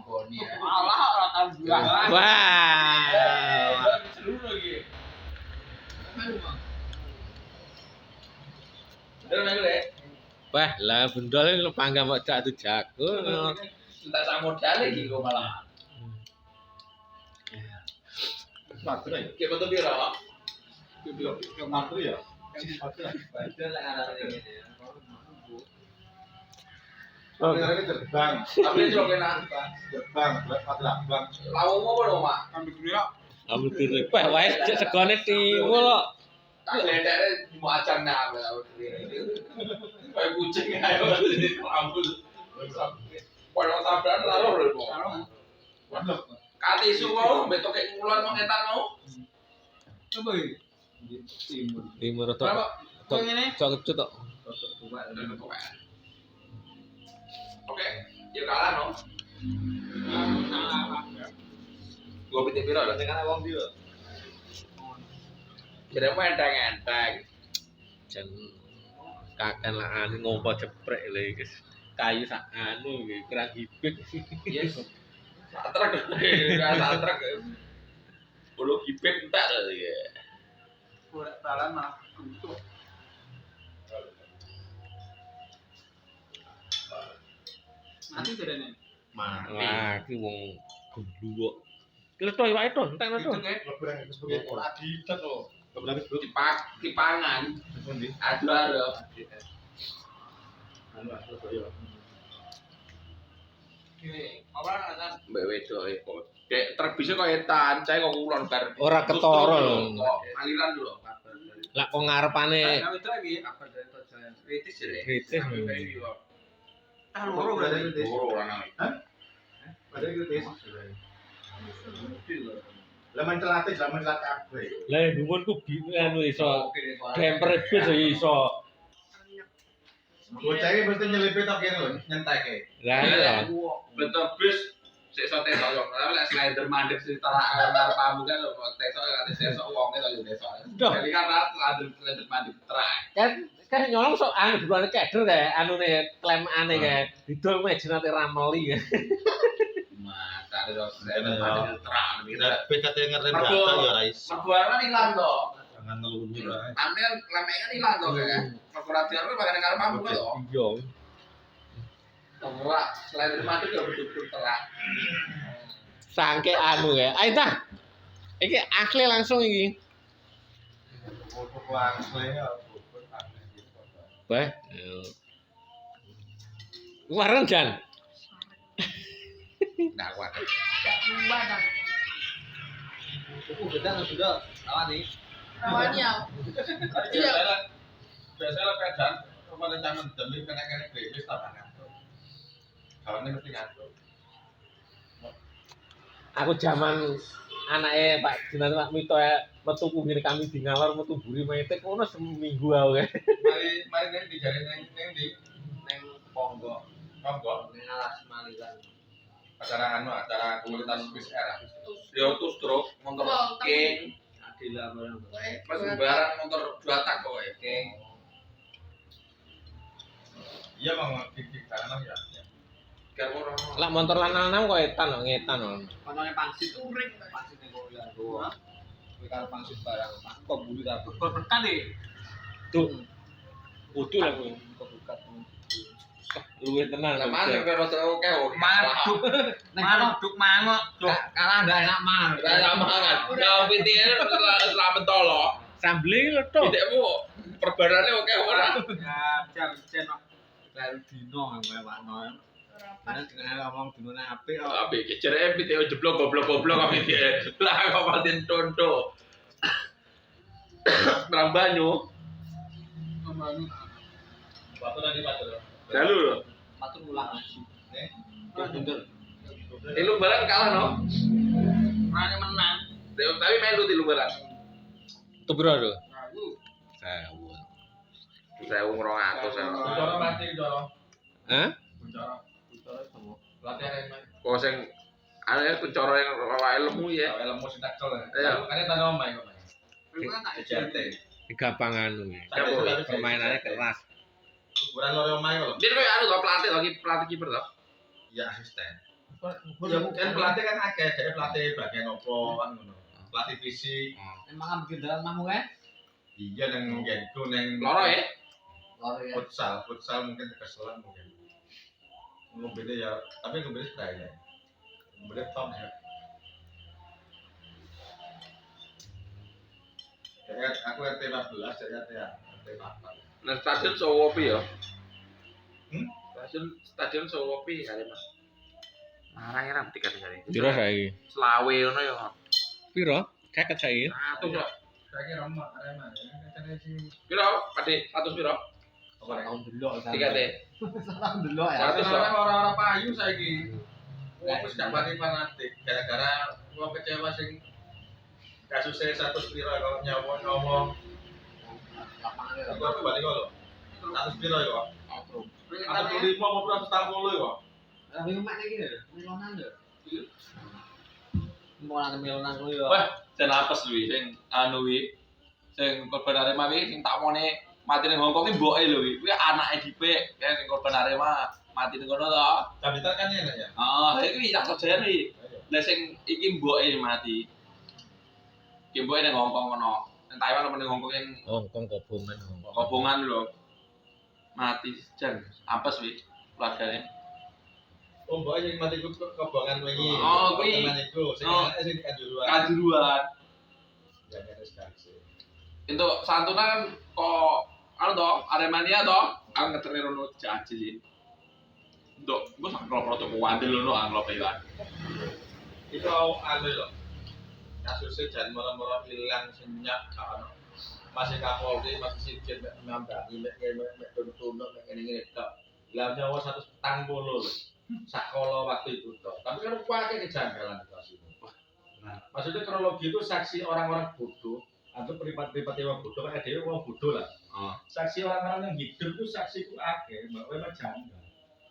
nggoni ya. Alah ora tau gua. Wah. Seru lagi. Bener melu le. Wah, lah bendol lu panggang kok cak jago. Entar sak modal iki kok malah. Matre. Ki betul piro? Yang matre ya. Betul lek arane ngene. Oh, ini terbang. Tapi itu kena Terbang, terbang. lawungmu apa lho, Mak? Ambil dunia. Ambil kiri. Wah, wae segone tiwul kok. Tak ledere mau acang nak kayak kucing ayo di rambut. Kalau tabrak lalu lho. Waduh. Kati isu mau betok kayak ngulon mau ngetan mau. Coba ini. Timur. Timur tok. Kok ngene? Cok kecut tok. Oke, ya kalah no. Gua pitik piro lho sing ana wong ndi lho. Kira mau enteng-enteng. Jan kakan lah anu ngompo jeprek lho iki. Kayu sak anu iki kurang hibit. Yes. Satrek. Satrek. Bulu hibit entek lho ya. Ora talan mah untuk. Mati jarene. Wah, iki wong gendhuwok. Kleto iwake to, entek to. Lebaran itu sebagai orang adidat loh. Lebaran itu Dipangan. Pundi? Aduh. Anu Surabaya. Apa kan? Mbak wedok iku. Dek terbise kok etan, cae kok kulon bar. Ora ketara lho. Kok aliran lho. Lah kok ngarepane Nah, itu lagi. Kabar dari Tojaya. Kritis ya. kritis. Ah loro berarti. Loro orang. Padahal itu tes. Lah mencelatih, lah mencelat kabeh. Lah dhuwurku anu iso demper bis iso. Bocah iki mesti nyelipet tok kene lho, nyenteke. Lah iya. Bentuk bis sik sote toyo. Lah lek slider mandek sing tarak pamu kan lho tesok kate tesok wonge to yo tesok. Jadi kan slider mandek terak. Kan nyolong sok anu duluan keder kae anune klemane kae. Didol mejenate rameli kae. Mata terus slider mandek terak gitu. Tapi katanya ngerem Mergo- data ya ora iso. Mergo ilang to. Jangan ngelunyur ae. Ame lemek kan ilang to kae. Mergo radial kuwi bakal karo pamu to. Iya. Terak slider mandek yo betul-betul terak. Sangke anu kae. Ayo tah. Iki asli langsung iki. Foto langsung ya. Wah. Wareng Jan. Ndak kuat. Sudah lawan nih. Awalnya. Biasanya pedan, kemarin jangan demi kena-kena bebas tak ngantuk. Kawannya mesti ngantuk. Aku zaman anake Pak Jinan Pak Mito metu kubine kami di ngalor metu buri metik ngono seminggu ae. Mari neng dijari neng di Neng Ponggo. Ponggo. Neng alas malilan. Acara acara komunitas bis era. Yo tuh stroke motor king. Adila barang. Mas barang motor 2 tak kok ya. Oke. Iya mau titik kanan ya. Biar ora. Lah motor lanang kok etan kok ngetan kok. Kontone pangsit uring pangsit ning kono ya. Kuwi karo pangsit barang. Kok bulu kabeh. Berkat deh. Tuh. Kudu lah kuwi. Kebukat. Luwih tenan. Lah mana karo oke oke. Manuk. Manuk duk mangok. Kalah ndak enak mangan. Ora enak mangan. Lah pitike ora mentolo. Sambele lho to. Pitikmu perbarane oke ora. Ya, jan lalu dino kowe wakno. Ana dengan ngomong dinone apik kok. Apik jereke pitike jeblok goblok-goblok kok pitike. Lah kok paten tonto. Terang banyu. Waktu tadi Pak. Lalu lho. Matur ulang aji. Bener. Tilu barang kalah no. Rane menang. Tapi melu tilu barang. Itu piro lho? Aku 1000. 1200 Bicara mati bicara. Hah? Bicara. Bicara semua. Latihan yang main. Kok sing ana pencara yang awake lemu ya. Ilmu sing takel. Iya. Kan tanda omah kok. Kuwi kan tak Jate. Gampang anu iki. Siapa? Permainannya keras. Ukuran loro omah kok. Dia kayak anu to pelatih lagi pelatih kiper to. Ya asisten. Ya kan pelatih kan akeh, dhewe pelatih bagian opo kan ngono. Pelatih fisik. Emang kan bikin dalan mahmu kan? Iya nang nggenku nang Loro ya. Loro ya. futsal mungkin keselan mungkin. Ngombene ya, tapi ngombene sekali. Ngombene top ya. Ya aku RT 14 jadi RT 4. Nah, stadion Sowopi ya. Stadion Sowopi kali Mas. Marang era tiket kali. Piro saiki? Selawe ngono ya. Piro? Kaket saiki. 100 kok. Saiki remuk Arema ya. Katanya sih Piro? Pade 100 piro? Tahun delok kan. Tikete. Tahun delok ya. Satu. orang-orang payu saiki. Wong wis gak pati fanatik gara-gara wong kecewa sing kasusnya 100 piro kalau nyawa. Lapangan ya. Aku balik kok. 100 piro ya kok. Aku 5 mau 140 ya kok. Tapi mak iki lho, milonan lho. Milonan ku yo. Wah, jan apes luwi sing anu wi. Sing korban Arema wi sing tak mone mati ning Hongkong ki mboke lho wi. Kuwi anake Dipe ya sing korban Arema mati ning kono to. Cabitan kan enak ya. Ah, iki tak kerjaan wi. Lah sing iki mboke mati. Ki mboke ning Hongkong kono. Ning Taiwan apa ning Hongkong yang Hongkong kobongan. kobongan lho. Mati jan apes wi keluargane. Oh, mbok sing mati ku kebohongan wingi. Oh, kuwi. Teman iku sing Oh. sing kanjuruan. Kanjuruan. Ya harus kasih. Untuk santunan kok anu to, Aremania to, ang ngeterne rono jajil. Nduk, gua sak klop roto kuwandel rono ang klop ya. Itu anu lho. Kasusnya jan moro-moro ilang senyap gak ono. Masih Kapolri, masih Sijen mek nambani mek tuntuk mek ngene tok. Lah nyawa 140 lho. Sakala waktu itu tok. Tapi kan kuwi kejanggalan kasus ini. Nah, maksudnya kronologi itu saksi orang-orang bodoh atau privat-privat yang bodoh kan ada orang bodoh lah. Saksi orang-orang yang hidup itu saksi itu akeh, bahwa memang janggal.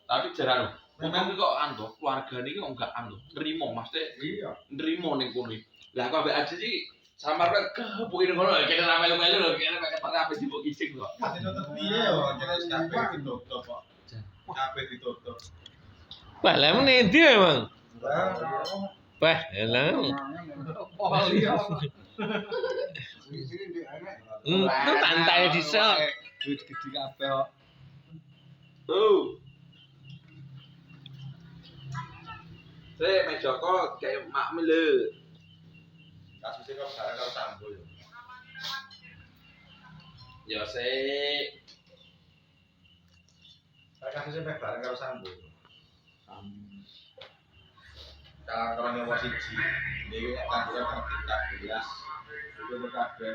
Tapi jarang memang kok anu keluarga niki kok enggak anu, nrimo Mas Teh. Iya. Nrimo ning kono. Lah kok ambek aja sih samar kebukin ngono kene ra melu-melu lho, kene pakai apa dibuk ising kok. Mati tutup piye yo, kene kabeh ditutup kok. Kabeh ditutup. Wah, lah meneh ndi emang? Wah, Wah, elang. Oh iya. Itu tantai dhisik. Duit gede kabeh kok. Tuh. Mek Joko kayak mak mele. kasusnya kok bareng karo Sambo yo. Ya sik. Kasusnya mek bareng karo Sambo. Kalau orang yang masih ji, ini kan dia kan kita jelas itu berkabeh.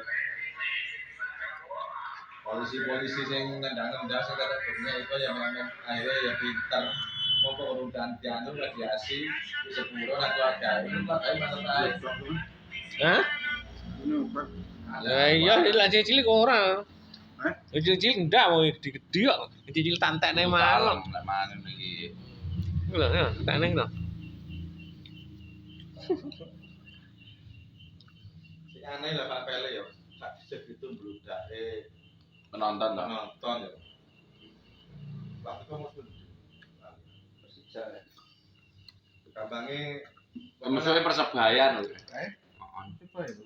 Polisi-polisi yang nendang-nendang sekarang punya itu yang memang akhirnya ya pintar mau urut gantian itu radiasi di sepuluh atau ada itu pakai masa lain. Hah? Lah iya lah cilik ora. Cilik ndak mau gede-gede kok. Cilik tantekne malam. Lek mangan iki. Lho, ya, tantek to. Si aneh lah Pak Pele ya, tak segitu bludak Penonton to. nonton ya. Waktu itu mau Persija ya. Gampangnya Musuhnya Persebaya lho. Heeh. Apa itu?